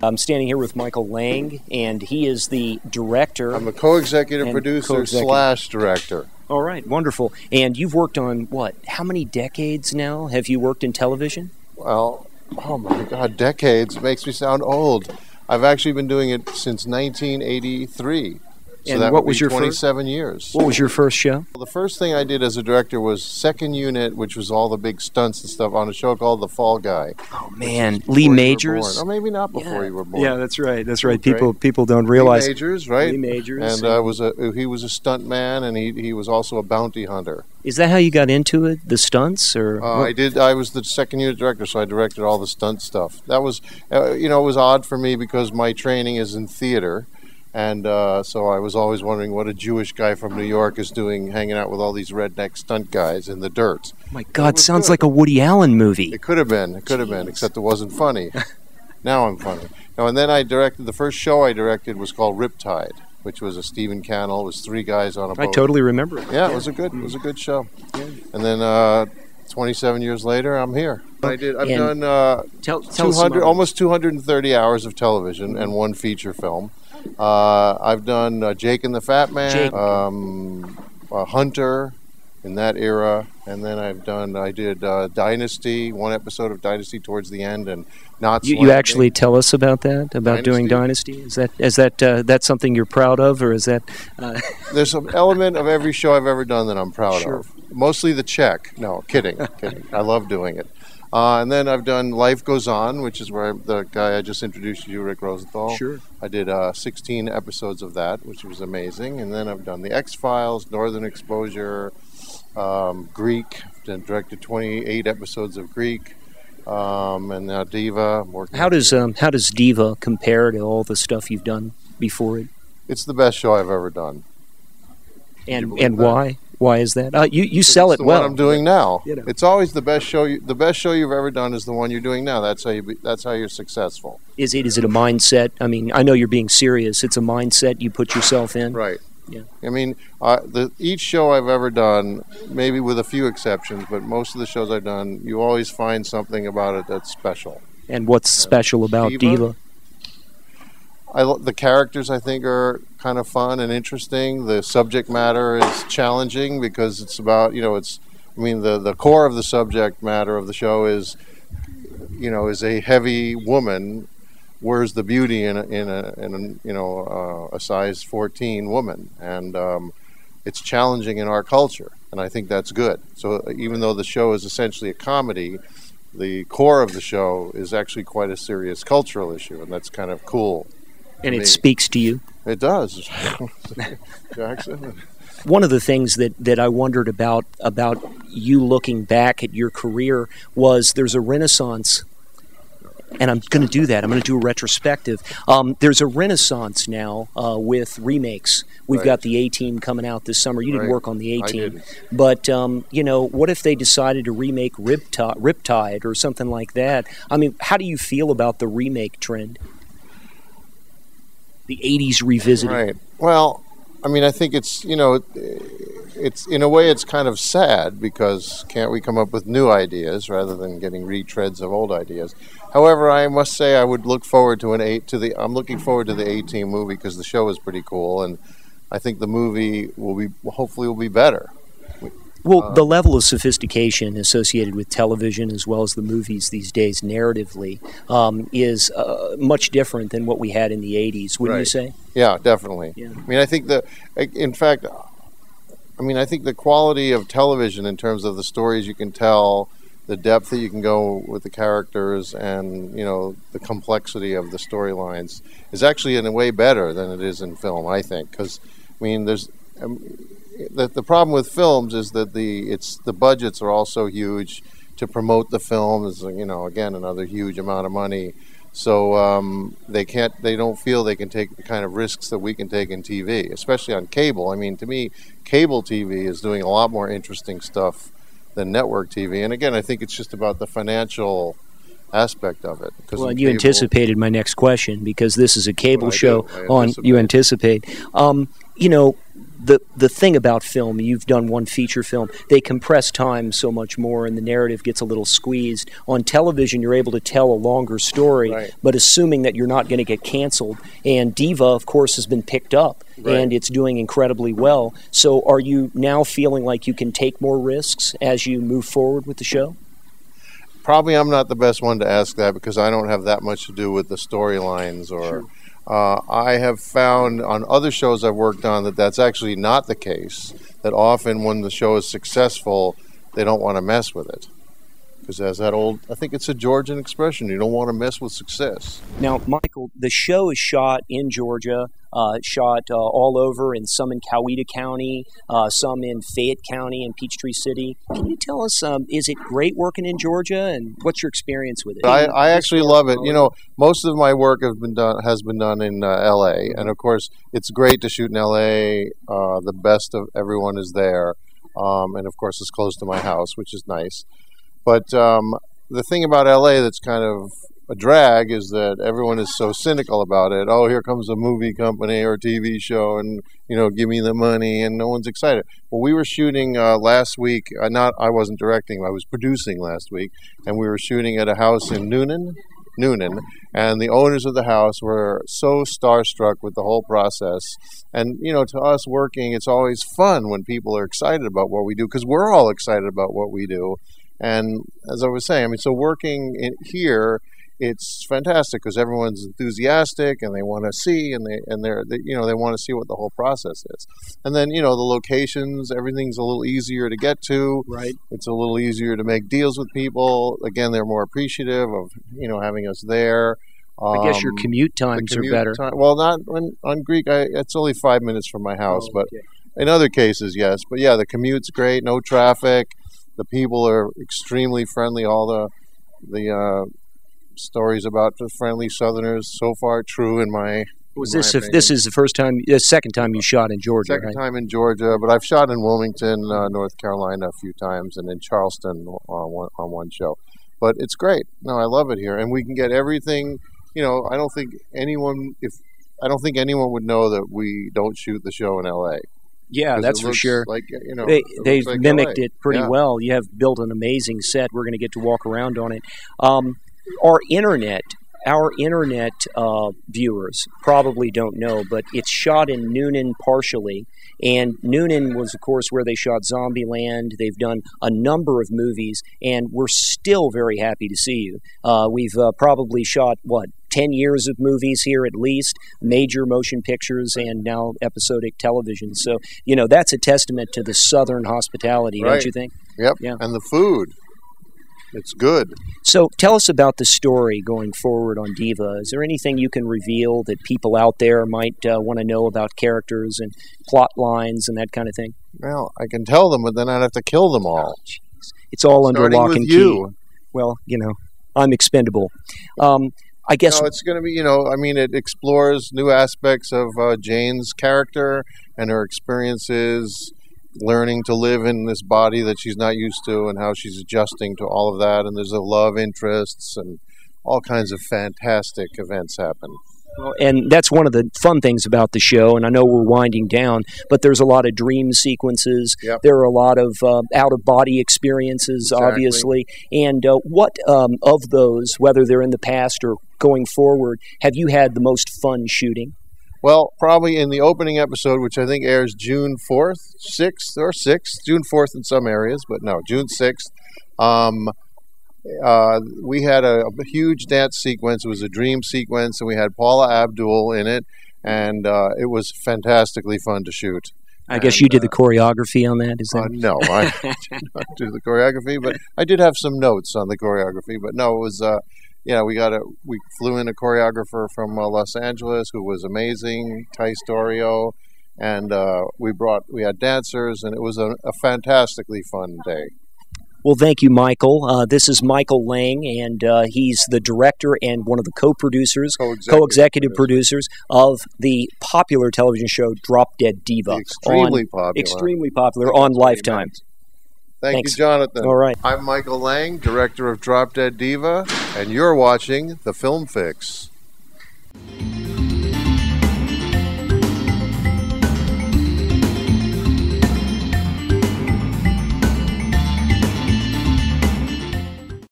I'm standing here with Michael Lange, and he is the director. I'm a co-executive producer slash director. All right, wonderful. And you've worked on, what, how many decades now have you worked in television? Well, oh my God, decades makes me sound old. I've actually been doing it since 1983. So and that what would was be your 27 years. What was your first show? Well, the first thing I did as a director was second unit, which was all the big stunts and stuff, on a show called The Fall Guy. Oh man, Lee Majors. Oh, maybe not before you were born. Yeah, that's right. That's right. People don't realize. Lee Majors, right? Lee Majors. And he was a stunt man, and he was also a bounty hunter. Is that how you got into it? The stunts, or I was the second unit director, so I directed all the stunt stuff. That was, it was odd for me because my training is in theater. And so I was always wondering what a Jewish guy from New York is doing hanging out with all these redneck stunt guys in the dirt. My God, sounds like a Woody Allen movie. It could have been. It could have been, except it wasn't funny. Now I'm funny. And then I directed, the first show I directed was called Riptide, which was a Stephen Cannell. It was three guys on a boat. I totally remember it. Yeah, it was a good show. Yeah. And then 27 years later, I'm here. I've done almost 230 hours of television and one feature film. I've done Jake and the Fat Man, Hunter in that era, and then I did Dynasty, one episode of Dynasty towards the end, and not. You actually tell us about that, about doing Dynasty. Is that something you're proud of, or is that? There's some element of every show I've ever done that I'm proud of. Mostly the check. No, kidding. I love doing it. And then I've done Life Goes On, which is where the guy I just introduced you, Rick Rosenthal. Sure. I did 16 episodes of that, which was amazing. And then I've done The X-Files, Northern Exposure, Greek. I've directed 28 episodes of Greek. And now DIva. How does DIva compare to all the stuff you've done before it? It's the best show I've ever done. And why? Why is that? You sell it well. What I'm doing now. It's always the best show. The best show you've ever done is the one you're doing now. That's how you're successful. Is it a mindset? I mean, I know you're being serious. It's a mindset you put yourself in. Right. Yeah. I mean, each show I've ever done, maybe with a few exceptions, but most of the shows I've done, you always find something about it that's special. And what's special about DIva? The characters, I think, are kind of fun and interesting. The subject matter is challenging because it's about, the core of the subject matter of the show is a heavy woman. Where's the beauty in a size 14 woman? And it's challenging in our culture, and I think that's good. So even though the show is essentially a comedy, the core of the show is actually quite a serious cultural issue, and that's kind of cool. And it speaks to you? It does. Jackson. One of the things that I wondered about you looking back at your career was there's a renaissance, and I'm going to do that. I'm going to do a retrospective. There's a renaissance now with remakes. We've got the A-Team coming out this summer. You didn't work on the A-Team. But, what if they decided to remake Riptide or something like that? I mean, how do you feel about the remake trend? The 80s revisited. Right. Well, I mean, I think it's in a way it's kind of sad because can't we come up with new ideas rather than getting retreads of old ideas? However, I must say I would look forward to I'm looking forward to the A-Team movie because the show is pretty cool, and I think the movie hopefully will be better. Well, the level of sophistication associated with television as well as the movies these days narratively is much different than what we had in the 80s, wouldn't you say? Yeah, definitely. Yeah. I mean, I think the quality of television in terms of the stories you can tell, the depth that you can go with the characters, and, the complexity of the storylines is actually in a way better than it is in film, I think. Because, the problem with films is that the budgets are also huge to promote the film. Is again another huge amount of money, so they don't feel they can take the kind of risks that we can take in TV, especially on cable. I mean, to me, cable TV is doing a lot more interesting stuff than network TV. And again, I think it's just about the financial aspect of it. Well, you anticipated my next question because this is a cable show on. You anticipate. the thing about film, you've done one feature film, they compress time so much more and the narrative gets a little squeezed. On television, you're able to tell a longer story, right, but assuming that you're not going to get canceled. And DIva, of course, has been picked up, right, and it's doing incredibly well. So are you now feeling like you can take more risks as you move forward with the show? Probably I'm not the best one to ask that because I don't have that much to do with the storylines or... Sure. I have found on other shows I've worked on that that's actually not the case, that often when the show is successful, they don't want to mess with it. Because as that old, I think it's a Georgian expression, you don't want to mess with success. Now, Michael, the show is shot in Georgia, shot all over, and some in Coweta County, some in Fayette County and Peachtree City. Can you tell us, is it great working in Georgia, and what's your experience with it? I actually love it. You know, most of my work has been done in L.A., and of course, it's great to shoot in L.A. The best of everyone is there, and of course, it's close to my house, which is nice. But the thing about LA that's kind of a drag is that everyone is so cynical about it. Oh, here comes a movie company or a TV show and, you know, give me the money, and no one's excited. Well, we were shooting last week. I wasn't directing, I was producing last week, and we were shooting at a house in Noonan, and the owners of the house were so starstruck with the whole process. And, you know, to us working, it's always fun when people are excited about what we do, because we're all excited about what we do. And as I was saying, I mean, so working here, it's fantastic because everyone's enthusiastic and they want to see, and they want to see what the whole process is. And then, you know, the locations, everything's a little easier to get to. Right. It's a little easier to make deals with people. Again, they're more appreciative of, you know, having us there. I guess your commute times are better. Well, not on Greek. It's only 5 minutes from my house, but in other cases, yes. But yeah, the commute's great. No traffic. The people are extremely friendly. All the stories about the friendly Southerners so far true in my. This is the second time you shot in Georgia? Second time in Georgia, but I've shot in Wilmington, North Carolina, a few times, and in Charleston on one show. But it's great. No, I love it here, and we can get everything. You know, I don't think anyone would know that we don't shoot the show in L.A. Yeah, that's for sure. Like, you know, they've like mimicked LA. it pretty well. You have built an amazing set. We're going to get to walk around on it. Our internet viewers probably don't know, but it's shot in Noonan partially. And Noonan was, of course, where they shot Zombieland. They've done a number of movies, and we're still very happy to see you. We've probably shot, 10 years of movies here at least, major motion pictures, and now episodic television. So, you know, that's a testament to the Southern hospitality, right. Don't you think? Yep, yeah. And the food. It's good. So tell us about the story going forward on DIva. Is there anything you can reveal that people out there might want to know about characters and plot lines and that kind of thing? Well, I can tell them, but then I'd have to kill them all. Oh, it's all under Starting lock with and you. key. Well, you know, I'm expendable. I guess it's going to be, you know, I mean, it explores new aspects of Jane's character and her experiences, learning to live in this body that she's not used to, and how she's adjusting to all of that. And there's a love interests and all kinds of fantastic events happen. Well, and that's one of the fun things about the show, and I know we're winding down, but there's a lot of dream sequences. Yep. There are a lot of out-of-body experiences, Exactly. Obviously. And what of those, whether they're in the past or going forward, have you had the most fun shooting? Well, probably in the opening episode, which I think airs June 4th, 6th, June 4th in some areas, but no, June 6th. We had a huge dance sequence. It was a dream sequence, and we had Paula Abdul in it, and it was fantastically fun to shoot. I guess you did the choreography on that, is that? No, I did not do the choreography, but I did have some notes on the choreography. But no, it was, we flew in a choreographer from Los Angeles who was amazing, Ty Storio, and we had dancers, and it was a fantastically fun day. Well, thank you, Michael. This is Michael Lange, and he's the director and one of the co-producers, co-executive producers of the popular television show Drop Dead Diva. Extremely popular on Lifetime. Thanks. You, Jonathan. All right. I'm Michael Lange, director of Drop Dead Diva, and you're watching The Film Fix.